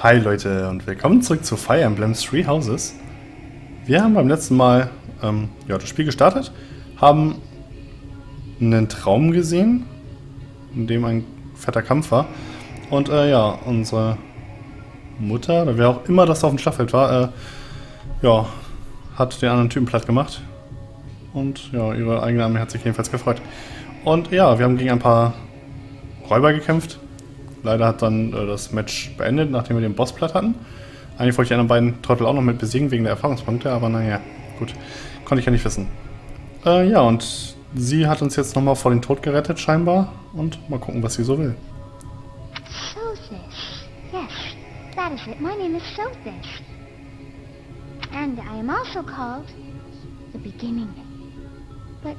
Hi Leute und willkommen zurück zu Fire Emblem Three Houses. Wir haben beim letzten Mal das Spiel gestartet, haben einen Traum gesehen, in dem ein fetter Kampf war. Und unsere Mutter, oder wer auch immer das auf dem Schlachtfeld war, hat den anderen Typen platt gemacht. Und ja, ihre eigene Armee hat sich jedenfalls gefreut. Und ja, wir haben gegen ein paar Räuber gekämpft. Leider hat dann das Match beendet, nachdem wir den Boss platt hatten. Eigentlich wollte ich die anderen beiden Trottel auch noch mit besiegen wegen der Erfahrungspunkte, aber naja, gut. Konnte ich ja nicht wissen. Und sie hat uns jetzt nochmal vor den Tod gerettet, scheinbar. Und mal gucken, was sie so will. Sothis. Yes, that is it. My name is Sothis. And I am also called the Beginning. But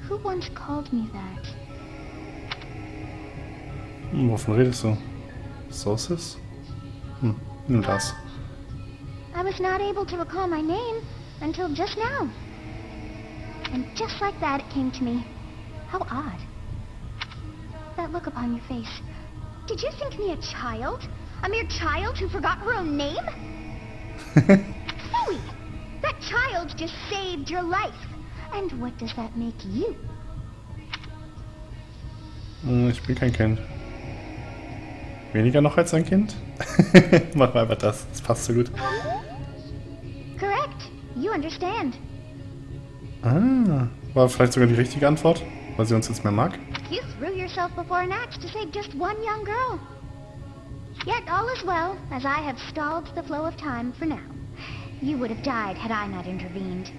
who once called me that? Wovon redest du? Sothis? Nimm das. I was not able to recall my name until just now. And just like that it came to me. How odd. That look upon your face. Did you think me a child? A mere child who forgot her own name? Phooey! That child just saved your life. And what does that make you? Ich bin kein Kind. Weniger noch als ein Kind? Mach mal einfach das. Das passt so gut. Correct. You understand. War vielleicht sogar die richtige Antwort, weil sie uns jetzt mehr mag. You threw yourself before an axe to save just one young girl. Yet all is well, as I have stalled the flow of time for now. You would have died had I not intervened.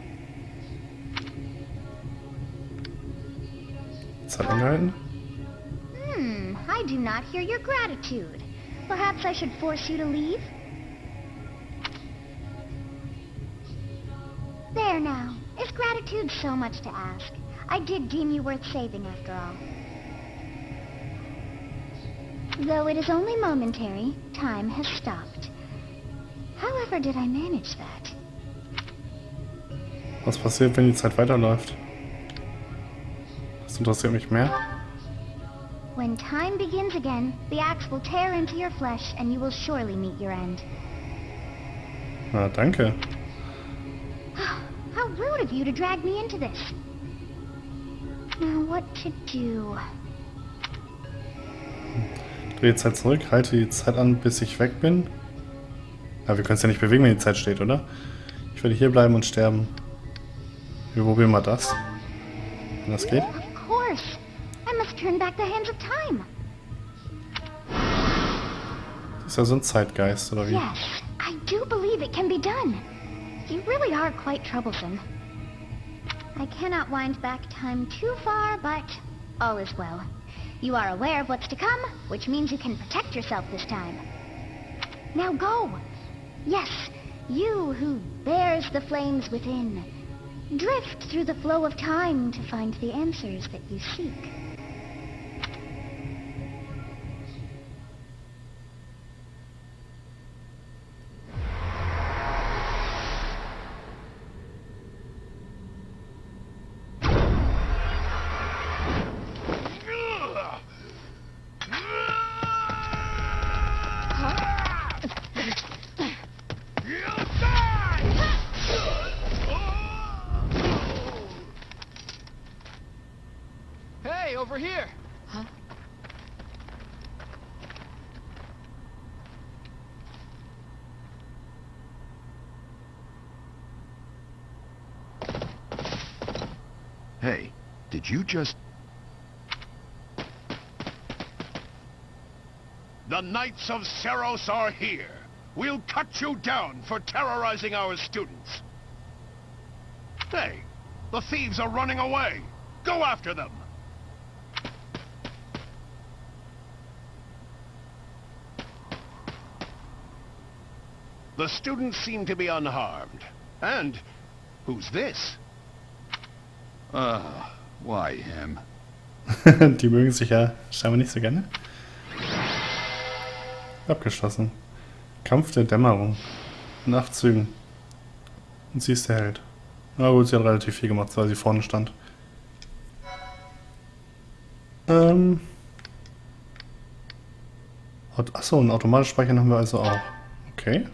Das hat angehalten. I do not hear your gratitude. Perhaps I should force you to leave? There now. Is gratitude so much to ask? I did deem you worth saving after all. Though it is only momentary, time has stopped. However did I manage that? Was passiert, wenn die Zeit weiterläuft? Das interessiert mich mehr. When time begins again, the axe will tear into your flesh and you will surely meet your end. Na, danke. How rude of you to drag me into this. Now what to do? Dreh die Zeit zurück, halte die Zeit an, bis ich weg bin. Ja, wir können es ja nicht bewegen, wenn die Zeit steht, oder? Ich werde hier bleiben und sterben. Wir probieren mal das. Wenn das geht. Of course. I must turn back the hands of time. Das ist ja so ein Zeitgeist, oder wie? Yes, I do believe it can be done. You really are quite troublesome. I cannot wind back time too far, but all is well. You are aware of what's to come, which means you can protect yourself this time. Now go! Yes, you who bears the flames within. Drift through the flow of time to find the answers that you seek. Hey, over here! Huh? Hey, did you just... The Knights of Seros are here. We'll cut you down for terrorizing our students. Hey, the thieves are running away. Go after them. The students seem to be unharmed. And who's this? Why him? Die mögen sich ja scheinbar nicht so gerne. Abgeschlossen. Kampf der Dämmerung. In 8 Zügen. Und sie ist der Held. Na gut, sie hat relativ viel gemacht, weil sie vorne stand. Achso, ein automatisch Speichern haben wir also auch. Okay.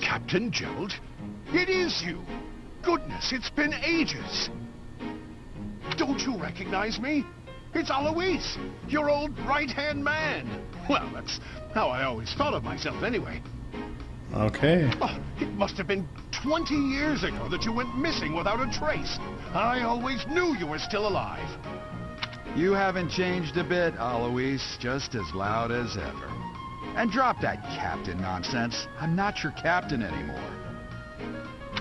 Captain Gerald? It is you! Goodness, it's been ages! Don't you recognize me? It's Alois, your old right-hand man. Well, that's how I always thought of myself anyway. Okay. Oh, it must have been 20 years ago that you went missing without a trace. I always knew you were still alive. You haven't changed a bit, Alois. Just as loud as ever. And drop that captain nonsense. I'm not your captain anymore.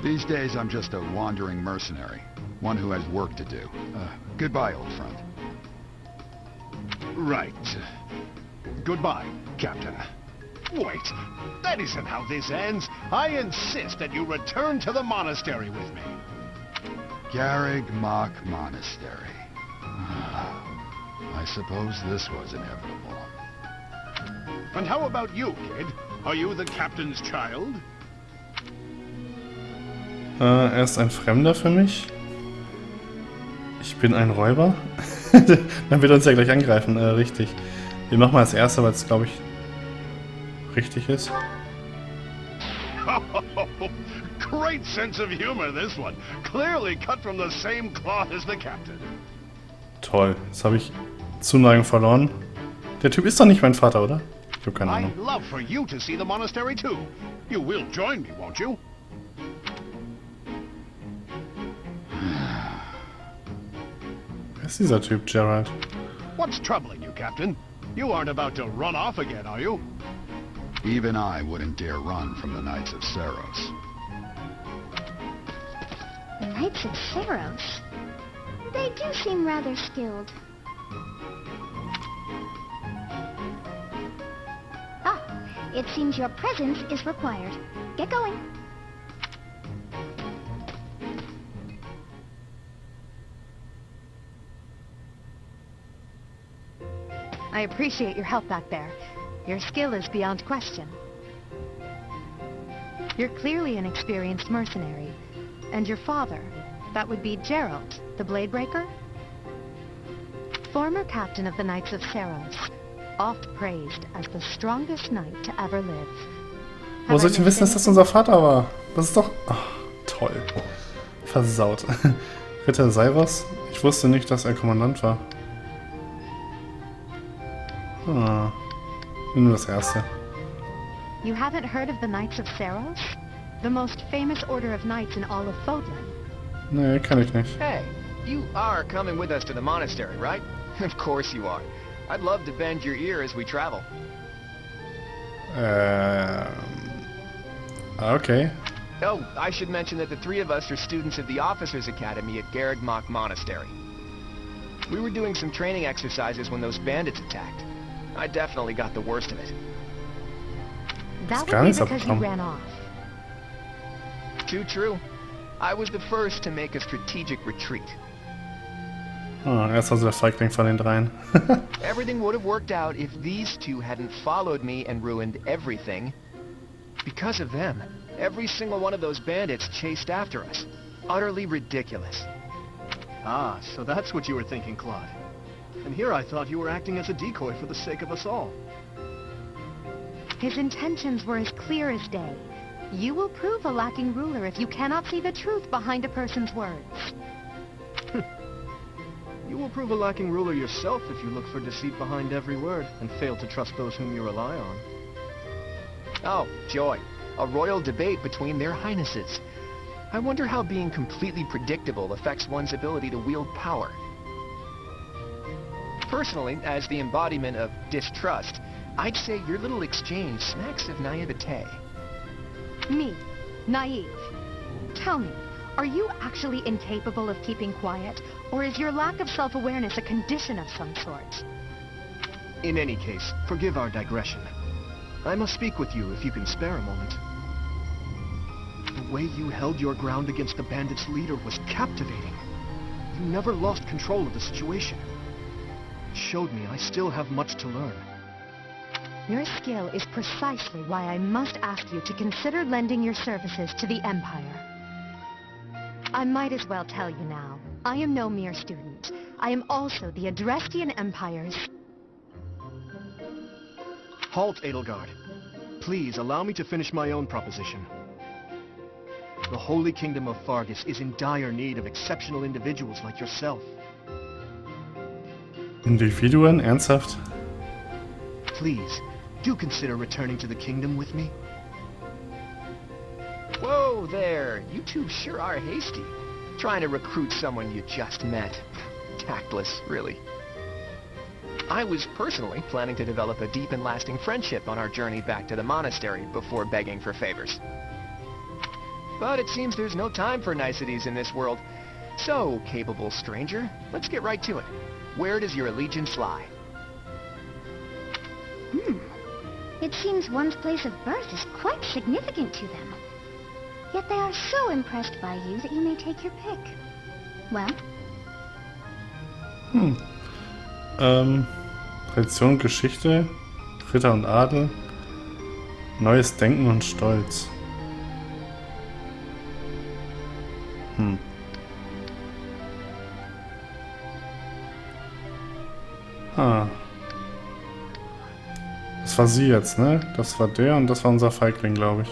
These days, I'm just a wandering mercenary. One who has work to do. Goodbye, old friend. Right. Goodbye, Captain. Wait, that isn't how this ends. I insist that you return to the monastery with me. Garrig Mach Monastery. I suppose this was inevitable. And how about you, kid? Are you the captain's child? Er ist ein Fremder für mich. Ich bin ein Räuber. Dann wird er uns ja gleich angreifen, richtig. Wir machen mal als Erste, weil es, glaube ich, richtig ist. Great sense of humor, this one. Clearly cut from the same cloth as the captain. Toll, jetzt habe ich Zuneigung verloren. Der Typ ist doch nicht mein Vater, oder? Ich habe keine Ahnung. I'd love for you to see the monastery too. You will join me, won't you? Wer ist dieser Typ, Gerald? What's troubling you, Captain? You aren't about to run off again, are you? Even I wouldn't dare run from the Knights of Saros. The Knights of Saros? They do seem rather skilled. Ah, it seems your presence is required. Get going. I appreciate your help back there. Your skill is beyond question. You're clearly an experienced mercenary. And your father, that would be Gerald, the Bladebreaker? Former captain of the Knights of Saros, oft praised as the strongest knight to ever live. Wo soll ich denn wissen, dass das unser Vater war? Das ist doch... Ach, toll. Versaut. Ritter Saros? Ich wusste nicht, dass er Kommandant war. Ah, nur das Erste. You haven't heard of the Knights of Saros? The most famous order of knights in all of Fodlan. Nee, kann ich nicht. Hey, you are coming with us to the monastery, right? Of course you are. I'd love to bend your ear as we travel. Okay. Oh, I should mention that the three of us are students of the Officers' Academy at Garrig Mach Monastery. We were doing some training exercises when those bandits attacked. I definitely got the worst of it. That gar would be nichts because you abbekommen. ran off. Too true. I was the first to make a strategic retreat. Ah, er ist also der Feigling von den dreien. Everything would have worked out if these two hadn't followed me and ruined everything. Because of them, every single one of those bandits chased after us. Utterly ridiculous. Ah, so that's what you were thinking, Claude. And here I thought you were acting as a decoy for the sake of us all. His intentions were as clear as day. You will prove a lacking ruler if you cannot see the truth behind a person's words. You will prove a lacking ruler yourself if you look for deceit behind every word and fail to trust those whom you rely on. Oh, joy. A royal debate between their highnesses. I wonder how being completely predictable affects one's ability to wield power. Personally, as the embodiment of distrust, I'd say your little exchange smacks of naivete. Me, naive. Tell me, are you actually incapable of keeping quiet, or is your lack of self-awareness a condition of some sort? In any case, forgive our digression. I must speak with you if you can spare a moment. The way you held your ground against the bandits' leader was captivating. You never lost control of the situation. It showed me I still have much to learn. Your skill is precisely why I must ask you to consider lending your services to the Empire. I might as well tell you now. I am no mere student. I am also the Adrestian Empire's... Halt, Edelgard. Please, allow me to finish my own proposition. The Holy Kingdom of Fargus is in dire need of exceptional individuals like yourself. Individuen? Ernsthaft? Please, do consider returning to the kingdom with me. Whoa there, you two sure are hasty. Trying to recruit someone you just met. Tactless, really. I was personally planning to develop a deep and lasting friendship on our journey back to the monastery before begging for favors. But it seems there's no time for niceties in this world. So, capable stranger, let's get right to it. Where does your allegiance lie? It seems one's place of birth is quite significant to them. Yet they are so impressed by you that you may take your pick. Well? Tradition und Geschichte, Ritter und Adel, neues Denken und Stolz. Das war sie jetzt, ne? Das war der und das war unser Feigling, glaube ich.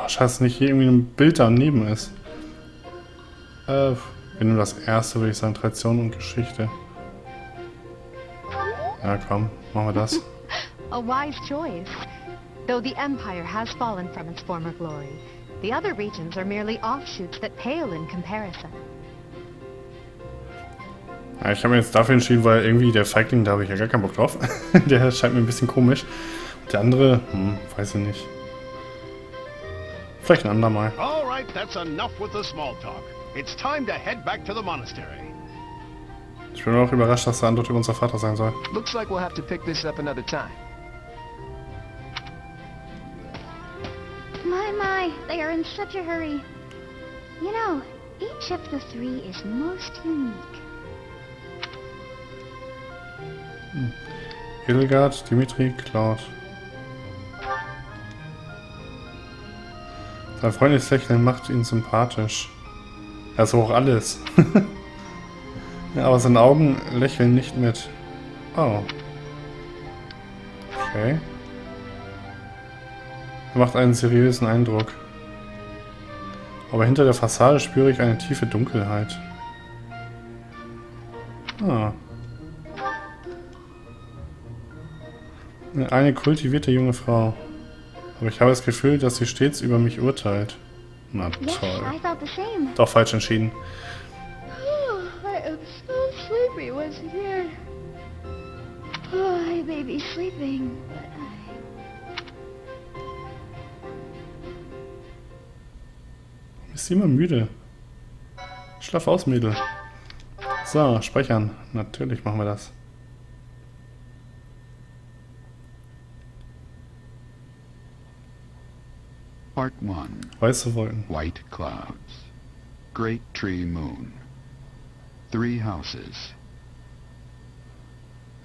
Scheiße, nicht hier irgendwie ein Bild daneben ist. Wir nehmen das erste, würde ich sagen, Tradition und Geschichte. Ja, komm, machen wir das. A wise choice. Though the Empire has fallen from its former glory, the other regions are merely offshoots that pale in comparison. Ja, ich habe mir jetzt dafür entschieden, weil irgendwie der Feigling, da habe ich ja gar keinen Bock drauf. Der scheint mir ein bisschen komisch. Der andere, weiß ich nicht. Vielleicht ein andermal. All right, that's enough with the small talk. It's time to head back to the monastery. Ich bin auch überrascht, dass der andere unser Vater sein soll. Looks like we'll have to pick this up another time. My, they are in such a hurry. You know, each of the three is most unique. Edelgard, Dimitri, Claude. Sein freundliches Lächeln macht ihn sympathisch. Er ist auch alles. Ja, aber seine Augen lächeln nicht mit. Oh. Okay. Er macht einen seriösen Eindruck. Aber hinter der Fassade spüre ich eine tiefe Dunkelheit. Ah. Eine kultivierte junge Frau. Aber ich habe das Gefühl, dass sie stets über mich urteilt. Na Yes, toll. I thought the same. Doch falsch entschieden. I am so sleepy once again. Oh, I may be sleeping, but Ist immer müde. Schlaf aus, Mädel. So, speichern. Natürlich machen wir das. Part 1. Weiße Wolken. White clouds. Great tree moon. 3 houses.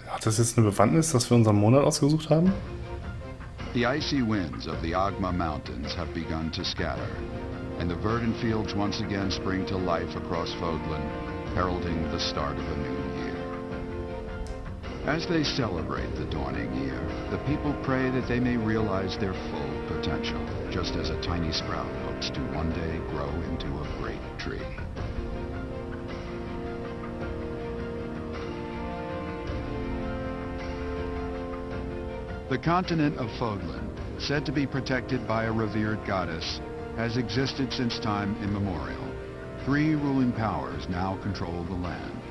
Hat das jetzt eine Bewandtnis, dass wir unseren Monat ausgesucht haben? The icy winds of the Agma Mountains have begun to scatter, and the verdant fields once again spring to life across Fodlan, heralding the start of a new year. As they celebrate the dawning year, the people pray that they may realize their full potential, just as a tiny sprout hopes to one day grow into a great tree. The continent of Fodlan, said to be protected by a revered goddess, has existed since time immemorial. 3 ruling powers now control the land.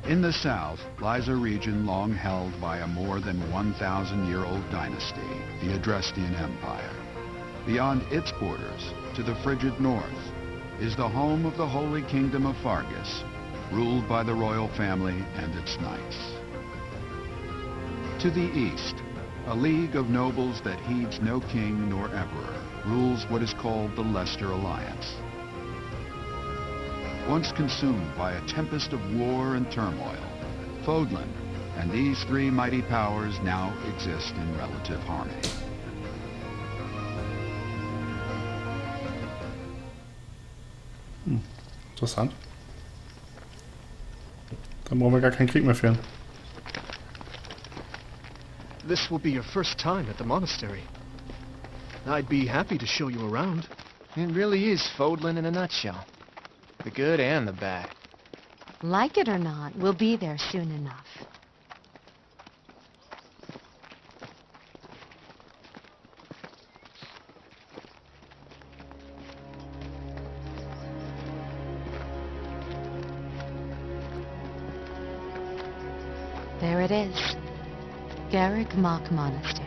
In the south lies a region long held by a more than 1,000-year-old dynasty, the Adrestian Empire. Beyond its borders, to the frigid north, is the home of the Holy Kingdom of Fargus, ruled by the royal family and its knights. To the east, a league of nobles that heeds no king nor emperor rules what is called the Leicester Alliance. Once consumed by a tempest of war and turmoil, Fodlan and these 3 mighty powers now exist in relative harmony. Interessant. Dann brauchen wir gar keinen Krieg mehr führen. This will be your first time at the monastery. I'd be happy to show you around. It really is Fodlan in a nutshell. The good and the bad. Like it or not, we'll be there soon enough. There it is. Garrick Mock Monastery.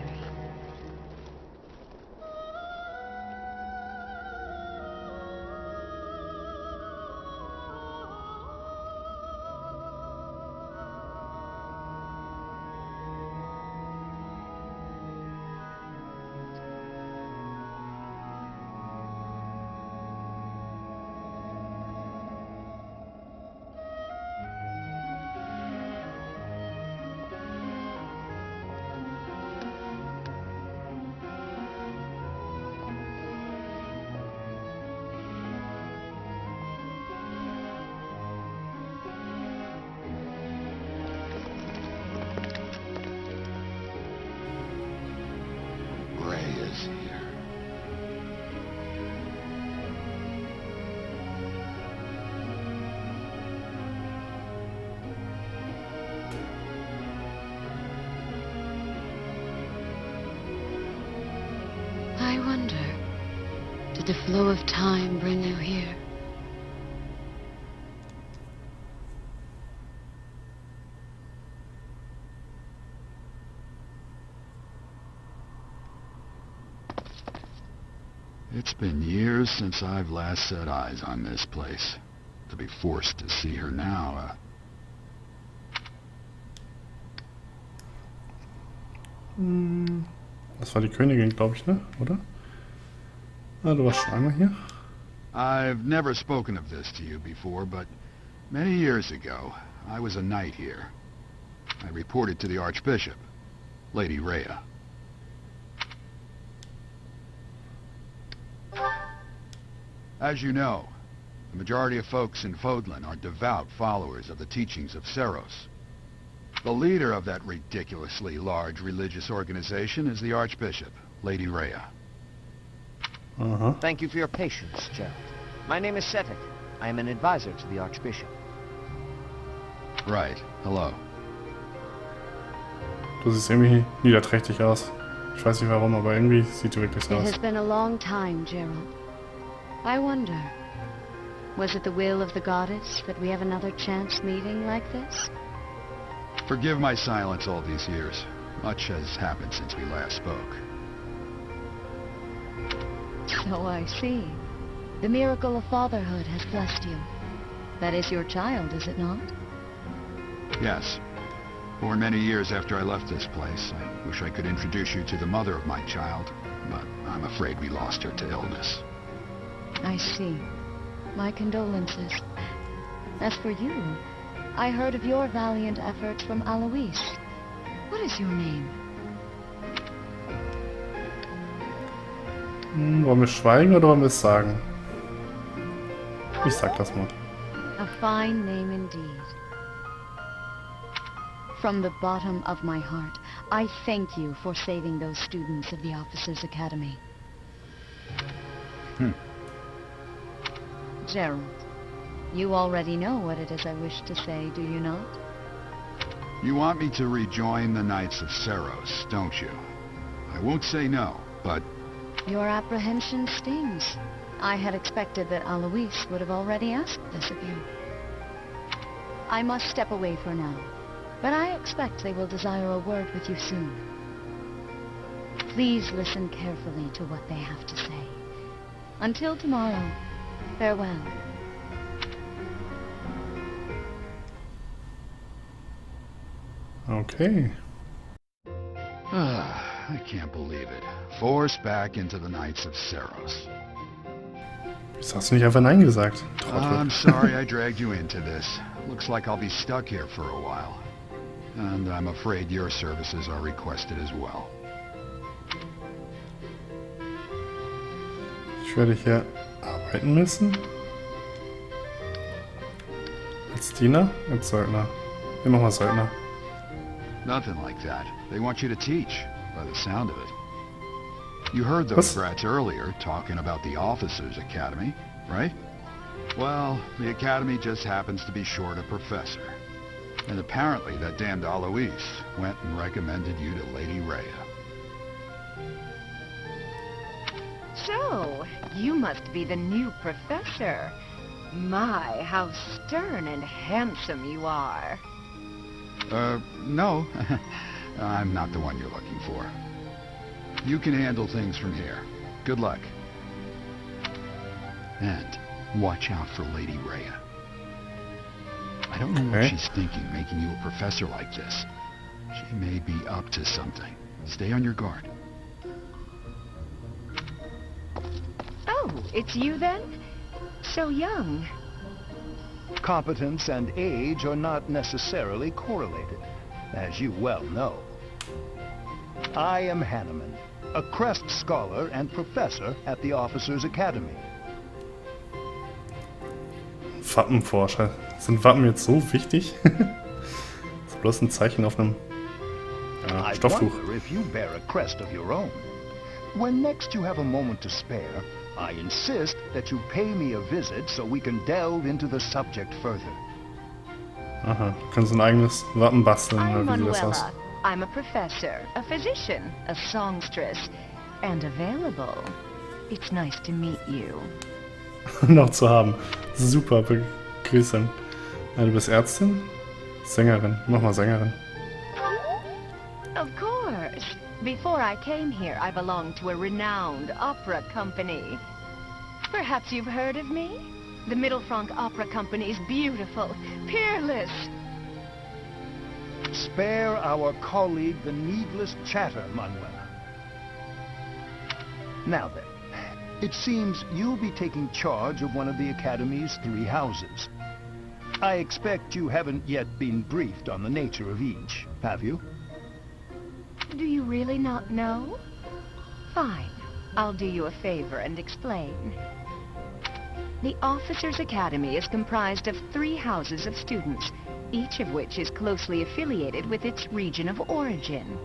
I wonder, did the flow of time bring you here? It's been years since I've last set eyes on this place. To be forced to see her now, Das war die Königin, glaube ich, ne? Oder? Ah, du warst schon einmal hier. I've never spoken of this to you before, but many years ago, I was a knight here. I reported to the Archbishop, Lady Rhea. As you know, the majority of folks in Fodlan are devout followers of the teachings of Seros. The leader of that ridiculously large religious organization is the Archbishop, Lady Rhea. Thank you for your patience, Gerald. My name is Setek. I am an advisor to the Archbishop. Right. Hello. Du siehst irgendwie niederträchtig aus. Ich weiß nicht warum, aber irgendwie sieht du wirklich so It aus. has been a long time, Gerald. I wonder, was it the will of the goddess that we have another chance meeting like this? Forgive my silence all these years. Much has happened since we last spoke. So I see. The miracle of fatherhood has blessed you. That is your child, is it not? Yes. Born many years after I left this place. I wish I could introduce you to the mother of my child, but I'm afraid we lost her to illness. I see. My condolences. As for you, I heard of your valiant efforts from Alois. What is your name? Wollen wir schweigen oder wollen wir es sagen? Ich sag das mal. A fine name indeed. From the bottom of my heart, I thank you for saving those students of the Officers' Academy. Gerald, you already know what it is I wish to say, do you not? You want me to rejoin the Knights of Seros, don't you? I won't say no, but... Your apprehension stings. I had expected that Alois would have already asked this of you. I must step away for now, but I expect they will desire a word with you soon. Please listen carefully to what they have to say. Until tomorrow, farewell. Okay. I can't believe it. Forced back into the Knights of Seros. Wieso hast du nicht einfach Nein gesagt? I'm sorry I dragged you into this. Looks like I'll be stuck here for a while. And I'm afraid your services are requested as well. Ich werde hier arbeiten müssen. Als Diener? Als Söldner. Wir machen mal Söldner. Nothing like that. They want you to teach, by the sound of it. You heard those brats earlier talking about the Officers' Academy, right? Well, the Academy just happens to be short a professor. And apparently that damned Alois went and recommended you to Lady Rhea. So, you must be the new professor. My, how stern and handsome you are. No. I'm not the one you're looking for. You can handle things from here. Good luck. And watch out for Lady Rhea. I don't know what she's thinking, making you a professor like this. She may be up to something. Stay on your guard. Oh, it's you then? So young. Competence and age are not necessarily correlated, as you well know. I am Hanneman, a Crest Scholar and Professor at the Officers' Academy. Wappenforscher. Sind Wappen jetzt so wichtig? Das ist bloß ein Zeichen auf einem I Stofftuch. wonder if you bear a crest of your own. When next you have a moment to spare, I insist that you pay me a visit so we can delve into the subject further. Aha, können Sie ein eigenes Wappen basteln, I'm oder wie sieht das aus? Manuela. I'm a professor, a physician, a songstress, and available. It's nice to meet you. Noch zu haben. Super Begrüßung. Ja, du bist Ärztin? Sängerin. Mach mal Sängerin. Of course. Before I came here, I belonged to a renowned opera company. Perhaps you've heard of me? The Mittelfranc Opera Company is beautiful, peerless. Spare our colleague the needless chatter, Manuela. Now then, it seems you'll be taking charge of one of the Academy's 3 houses. I expect you haven't yet been briefed on the nature of each, have you? Do you really not know? Fine. I'll do you a favor and explain. The Officers' Academy is comprised of 3 houses of students, each of which is closely affiliated with its region of origin.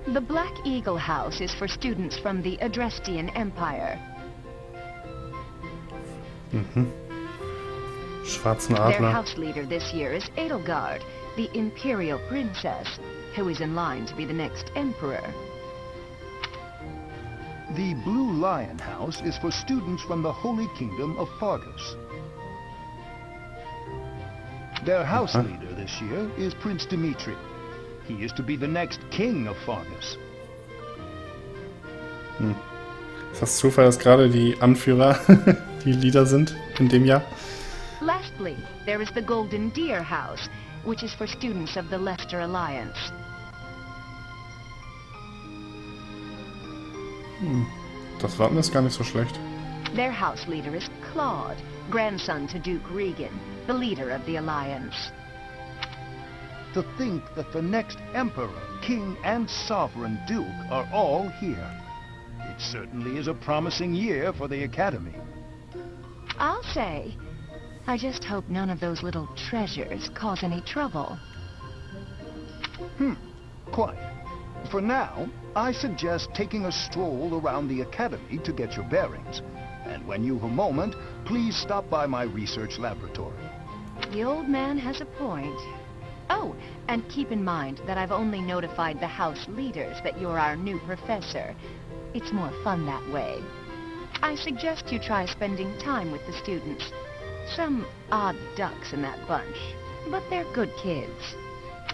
The Black Eagle House is for students from the Adrestian Empire. Schwarzen Their Adler. house leader this year is Edelgard, the Imperial Princess, who is in line to be the next Emperor. The Blue Lion House is for students from the Holy Kingdom of Fargus. Their house leader this year is Prince Dimitri. He is to be the next king of Fargus. Ist das Zufall, dass gerade die Anführer die Leader sind in dem Jahr? Lastly, there is the Golden Deer House, which is for students of the Leicester Alliance. Das Wappen ist gar nicht so schlecht. Their house leader is Claude, grandson to Duke Regan, the leader of the Alliance. To think that the next Emperor, King, and Sovereign Duke are all here. It certainly is a promising year for the Academy. I'll say. I just hope none of those little treasures cause any trouble. Quite. For now, I suggest taking a stroll around the Academy to get your bearings. And when you have a moment, please stop by my research laboratory. The old man has a point. Oh, and keep in mind that I've only notified the house leaders that you're our new professor. It's more fun that way. I suggest you try spending time with the students. Some odd ducks in that bunch, but they're good kids.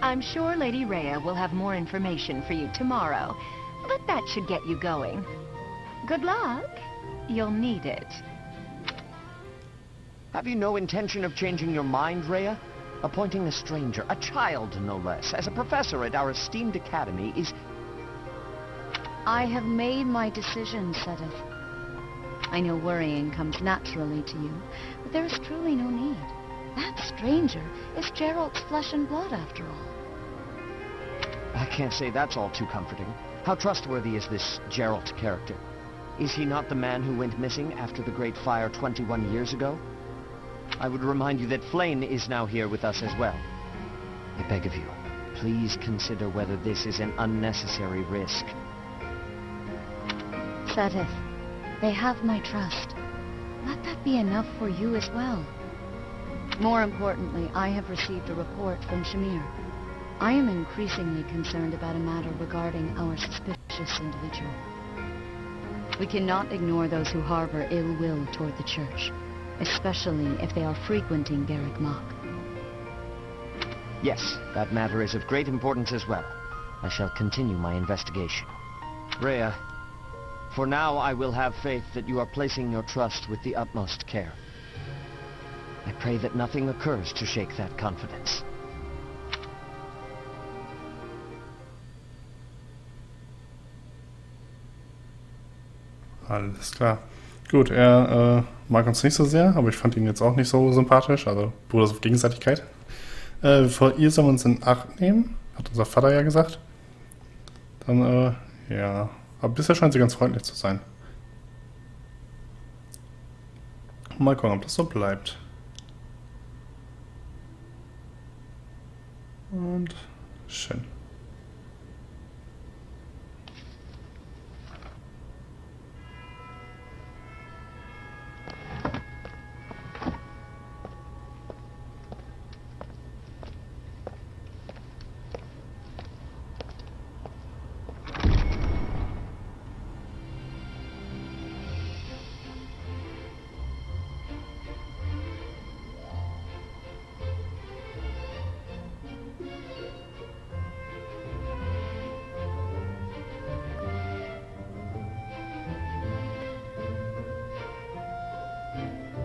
I'm sure Lady Rhea will have more information for you tomorrow, but that should get you going. Good luck. You'll need it. Have you no intention of changing your mind, Rhea? Appointing a stranger, a child no less, as a professor at our esteemed academy is... I have made my decision, Sedith. I know worrying comes naturally to you, but there is truly no need. That stranger is Gerald's flesh and blood, after all. I can't say that's all too comforting. How trustworthy is this Gerald character? Is he not the man who went missing after the Great Fire 21 years ago? I would remind you that Flame is now here with us as well. I beg of you, please consider whether this is an unnecessary risk. Sedith, they have my trust. Let that be enough for you as well. More importantly, I have received a report from Shamir. I am increasingly concerned about a matter regarding our suspicious individual. We cannot ignore those who harbor ill will toward the Church, especially if they are frequenting Garrick Mach. Yes, that matter is of great importance as well. I shall continue my investigation. Rhea, for now I will have faith that you are placing your trust with the utmost care. I pray that nothing occurs to shake that confidence. Alles klar. Gut, er mag uns nicht so sehr, aber ich fand ihn jetzt auch nicht so sympathisch. Also Bruders auf Gegenseitigkeit. Vor ihr sollen wir uns in Acht nehmen, hat unser Vater ja gesagt. Dann, ja. Aber bisher scheint sie ganz freundlich zu sein. Mal gucken, ob das so bleibt. Und schön.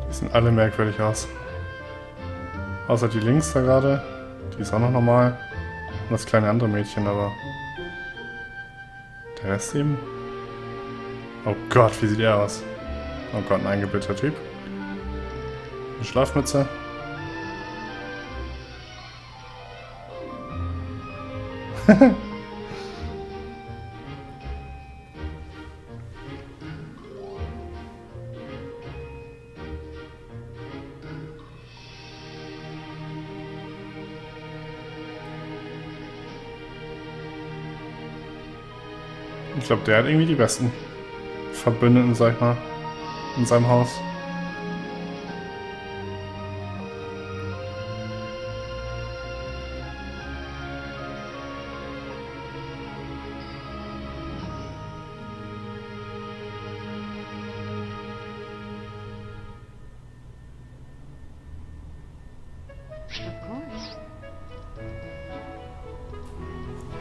Die sehen alle merkwürdig aus. Außer die links da gerade. Die ist auch noch normal. Und das kleine andere Mädchen, aber... Der Rest eben... Oh Gott, wie sieht er aus? Oh Gott, ein eingebildter Typ. Eine Schlafmütze. Ich glaube, der hat irgendwie die besten Verbündeten, sag ich mal, in seinem Haus.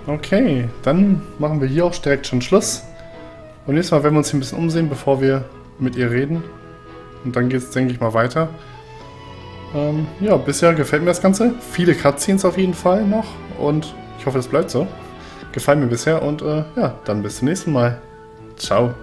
Okay, dann machen wir hier auch direkt schon Schluss. Und nächstes Mal werden wir uns hier ein bisschen umsehen, bevor wir mit ihr reden. Und dann geht es, denke ich mal, weiter. Ja, bisher gefällt mir das Ganze. Viele Cutscenes auf jeden Fall noch. Und ich hoffe, das bleibt so. Gefällt mir bisher. Und ja, dann bis zum nächsten Mal. Ciao.